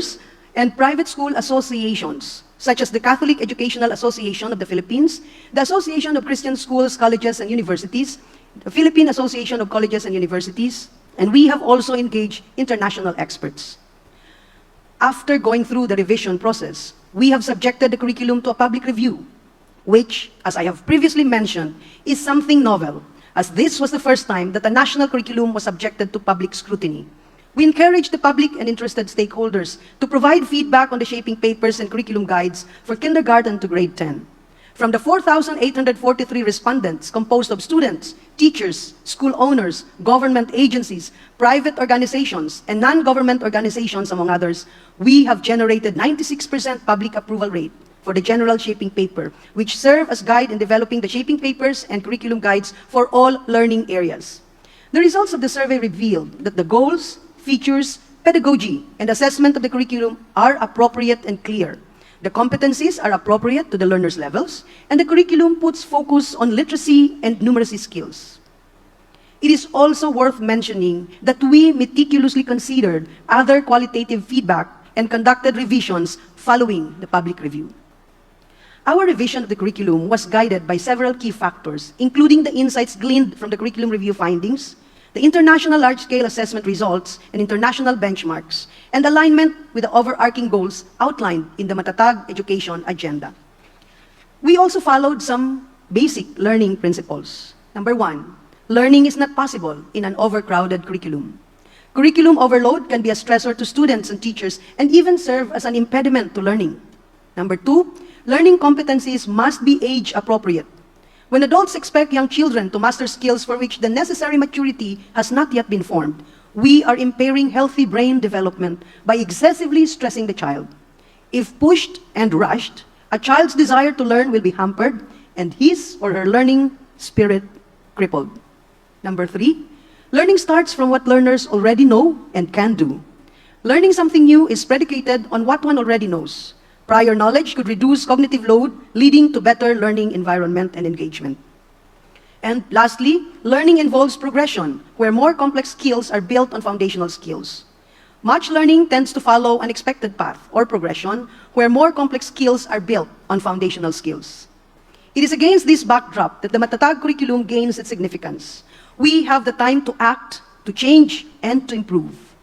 stakeholders and private school associations, such as the Catholic Educational Association of the Philippines, the Association of Christian Schools, Colleges, and Universities, the Philippine Association of Colleges and Universities, and we have also engaged international experts. After going through the revision process, we have subjected the curriculum to a public review, which, as I have previously mentioned, is something novel, as this was the first time that a national curriculum was subjected to public scrutiny. We encourage the public and interested stakeholders to provide feedback on the shaping papers and curriculum guides for kindergarten to grade 10. From the 4,843 respondents composed of students, teachers, school owners, government agencies, private organizations, and non-government organizations, among others, we have generated 96% public approval rate for the general shaping paper, which serve as guide in developing the shaping papers and curriculum guides for all learning areas. The results of the survey revealed that the goals, features, pedagogy, and assessment of the curriculum are appropriate and clear. The competencies are appropriate to the learners' levels, and the curriculum puts focus on literacy and numeracy skills. It is also worth mentioning that we meticulously considered other qualitative feedback and conducted revisions following the public review. Our revision of the curriculum was guided by several key factors, including the insights gleaned from the curriculum review findings, the international large-scale assessment results and international benchmarks, and alignment with the overarching goals outlined in the Matatag Education Agenda. We also followed some basic learning principles. Number 1, learning is not possible in an overcrowded curriculum. Curriculum overload can be a stressor to students and teachers and even serve as an impediment to learning. Number 2, learning competencies must be age-appropriate. When adults expect young children to master skills for which the necessary maturity has not yet been formed, we are impairing healthy brain development by excessively stressing the child. If pushed and rushed, a child's desire to learn will be hampered and his or her learning spirit crippled. Number 3, learning starts from what learners already know and can do. Learning something new is predicated on what one already knows. Prior knowledge could reduce cognitive load, leading to better learning environment and engagement. And lastly, learning involves progression, where more complex skills are built on foundational skills. Much learning tends to follow an expected path or progression, where more complex skills are built on foundational skills. It is against this backdrop that the Matatag curriculum gains its significance. We have the time to act, to change, and to improve.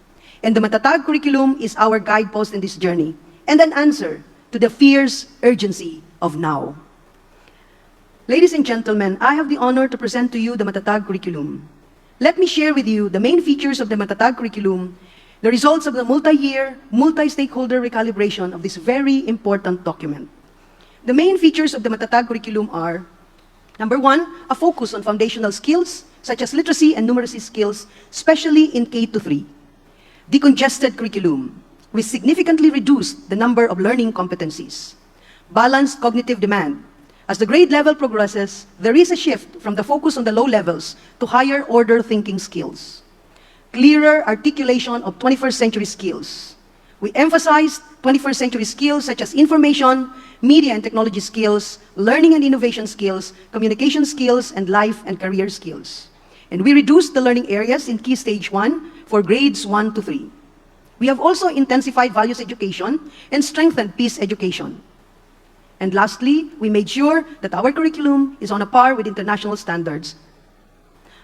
And the Matatag curriculum is our guidepost in this journey, and an answer to the fierce urgency of now. Ladies and gentlemen, I have the honor to present to you the Matatag curriculum. Let me share with you the main features of the Matatag curriculum, the results of the multi-year, multi-stakeholder recalibration of this very important document. The main features of the Matatag curriculum are, number 1, a focus on foundational skills, such as literacy and numeracy skills, especially in K-3. Decongested curriculum. We significantly reduced the number of learning competencies. Balanced cognitive demand. As the grade level progresses, there is a shift from the focus on the low levels to higher order thinking skills. Clearer articulation of 21st century skills. We emphasized 21st century skills such as information, media and technology skills, learning and innovation skills, communication skills, and life and career skills. And we reduced the learning areas in Key Stage 1 for grades 1 to 3. We have also intensified values education and strengthened peace education. And lastly, we made sure that our curriculum is on a par with international standards.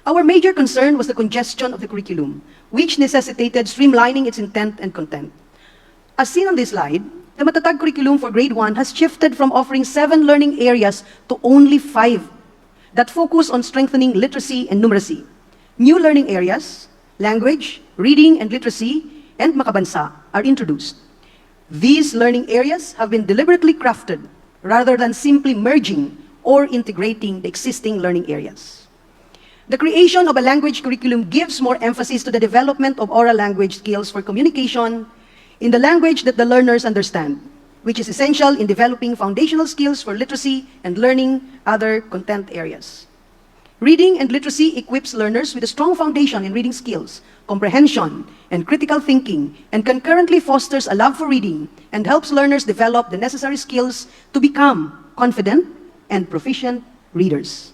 Our major concern was the congestion of the curriculum, which necessitated streamlining its intent and content. As seen on this slide, the Matatag curriculum for grade 1 has shifted from offering 7 learning areas to only 5 that focus on strengthening literacy and numeracy. New learning areas, language, reading and literacy, and makabansa are introduced. These learning areas have been deliberately crafted rather than simply merging or integrating the existing learning areas. The creation of a language curriculum gives more emphasis to the development of oral language skills for communication in the language that the learners understand, which is essential in developing foundational skills for literacy and learning other content areas. Reading and literacy equips learners with a strong foundation in reading skills, comprehension, and critical thinking, and concurrently fosters a love for reading and helps learners develop the necessary skills to become confident and proficient readers.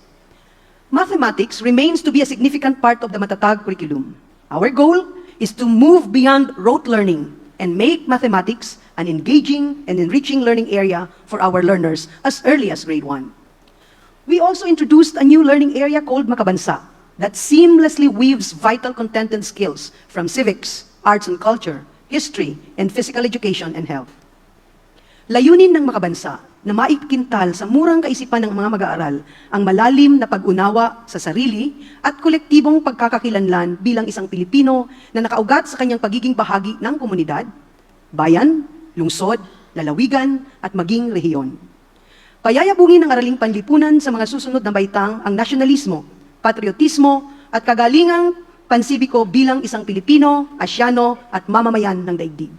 Mathematics remains to be a significant part of the Matatag curriculum. Our goal is to move beyond rote learning and make mathematics an engaging and enriching learning area for our learners as early as grade 1. We also introduced a new learning area called Makabansa that seamlessly weaves vital content and skills from civics, arts and culture, history, and physical education and health. Layunin ng Makabansa na maikintal sa murang kaisipan ng mga mag-aaral ang malalim na pag-unawa sa sarili at kolektibong pagkakakilanlan bilang isang Pilipino na nakaugat sa kanyang pagiging bahagi ng komunidad, bayan, lungsod, lalawigan, at maging rehiyon. Payayabungin ng araling panlipunan sa mga susunod na baitang ang nasyonalismo, patriotismo, at kagalingang pansibiko bilang isang Pilipino, Asyano, at mamamayan ng daigdig.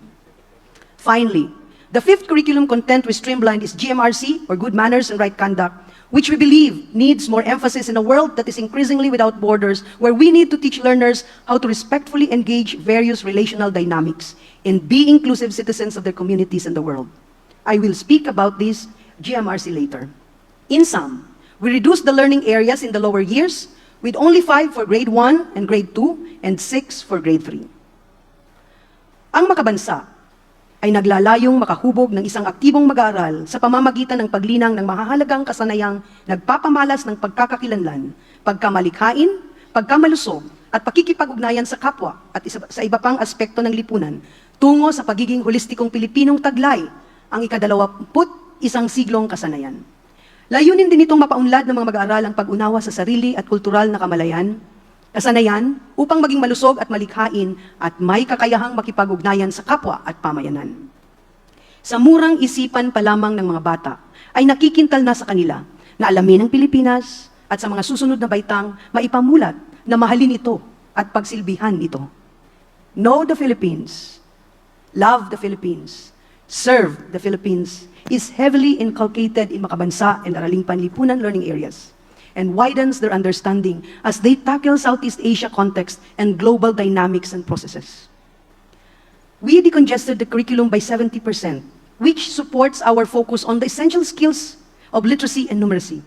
Finally, the fifth curriculum content we streamlined is GMRC, or Good Manners and Right Conduct, which we believe needs more emphasis in a world that is increasingly without borders, where we need to teach learners how to respectfully engage various relational dynamics and be inclusive citizens of their communities and the world. I will speak about this GMRC later. In sum, we reduced the learning areas in the lower years with only 5 for grade 1 and grade 2 and 6 for grade 3. Ang Makabansa ay naglalayong makahubog ng isang aktibong mag-aaral sa pamamagitan ng paglinang ng mahahalagang kasanayang nagpapamalas ng pagkakakilanlan, pagkamalikhain, pagkamalusog, at pakikipag-ugnayan sa kapwa at sa iba pang aspekto ng lipunan tungo sa pagiging holistikong Pilipinong taglay, ang ika-21 siglong kasanayan. Layunin din itong mapaunlad ng mga mag-aaral ang pag-unawa sa sarili at kultural na kamalayan, kasanayan upang maging malusog at malikhain at may kakayahang makipag-ugnayan sa kapwa at pamayanan. Sa murang isipan pa lamang ng mga bata ay nakikintal na sa kanila na alamin ang Pilipinas at sa mga susunod na baitang maipamulat na mahalin ito at pagsilbihan ito. Know the Philippines, love the Philippines, serve the Philippines is heavily inculcated in Makabansa and Araling Panlipunan learning areas, and widens their understanding as they tackle Southeast Asia context and global dynamics and processes. We decongested the curriculum by 70%, which supports our focus on the essential skills of literacy and numeracy.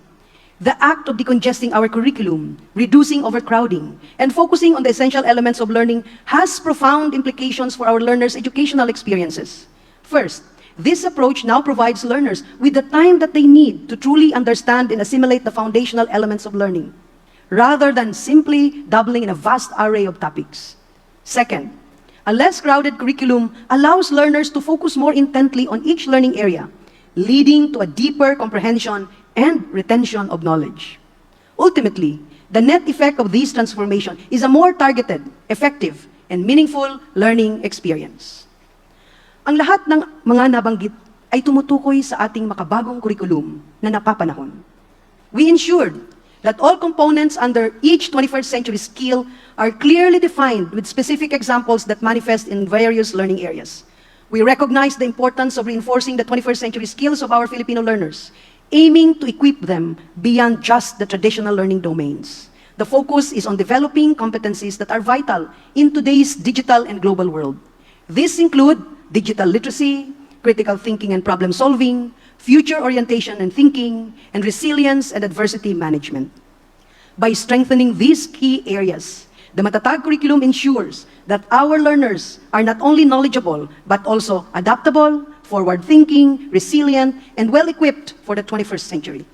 The act of decongesting our curriculum, reducing overcrowding, and focusing on the essential elements of learning has profound implications for our learners' educational experiences. First, this approach now provides learners with the time that they need to truly understand and assimilate the foundational elements of learning, rather than simply dabbling in a vast array of topics. Second, a less crowded curriculum allows learners to focus more intently on each learning area, leading to a deeper comprehension and retention of knowledge. Ultimately, the net effect of this transformation is a more targeted, effective, and meaningful learning experience. Ang lahat ng mga nabanggit ay tumutukoy sa ating makabagong kurikulum na napapanahon. We ensured that all components under each 21st century skill are clearly defined with specific examples that manifest in various learning areas. We recognize the importance of reinforcing the 21st century skills of our Filipino learners, aiming to equip them beyond just the traditional learning domains. The focus is on developing competencies that are vital in today's digital and global world. These include digital literacy, critical thinking and problem solving, future orientation and thinking, and resilience and adversity management. By strengthening these key areas, the Matatag Curriculum ensures that our learners are not only knowledgeable, but also adaptable, forward-thinking, resilient, and well-equipped for the 21st century.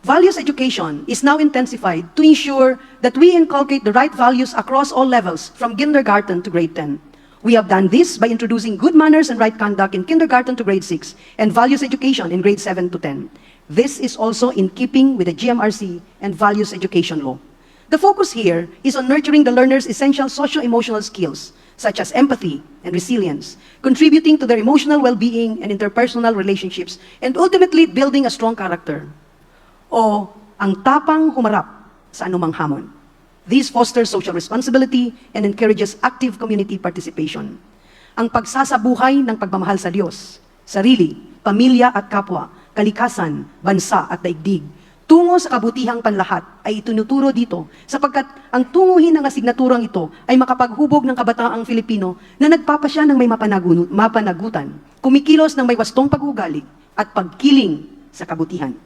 Values education is now intensified to ensure that we inculcate the right values across all levels, from kindergarten to grade 10. We have done this by introducing good manners and right conduct in kindergarten to grade 6 and values education in grade 7 to 10. This is also in keeping with the GMRC and values education law. The focus here is on nurturing the learners' essential socio-emotional skills, such as empathy and resilience, contributing to their emotional well-being and interpersonal relationships, and ultimately building a strong character. O ang tapang humarap sa anumang hamon. This fosters social responsibility and encourages active community participation. Ang pagsasabuhay ng pagmamahal sa Diyos, sarili, pamilya at kapwa, kalikasan, bansa at daigdig, tungo sa kabutihang panlahat ay itinuturo dito sapagkat ang tunguhin ng asignaturang ito ay makapaghubog ng kabataang Filipino na nagpapasya ng may mapanagutan, kumikilos ng may wastong pag-uugali at pagkiling sa kabutihan.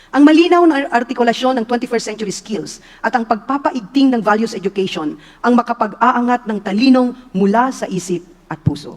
Ang malinaw na artikulasyon ng 21st century skills at ang pagpapaigting ng values education ang makapag-aangat ng talinong mula sa isip at puso.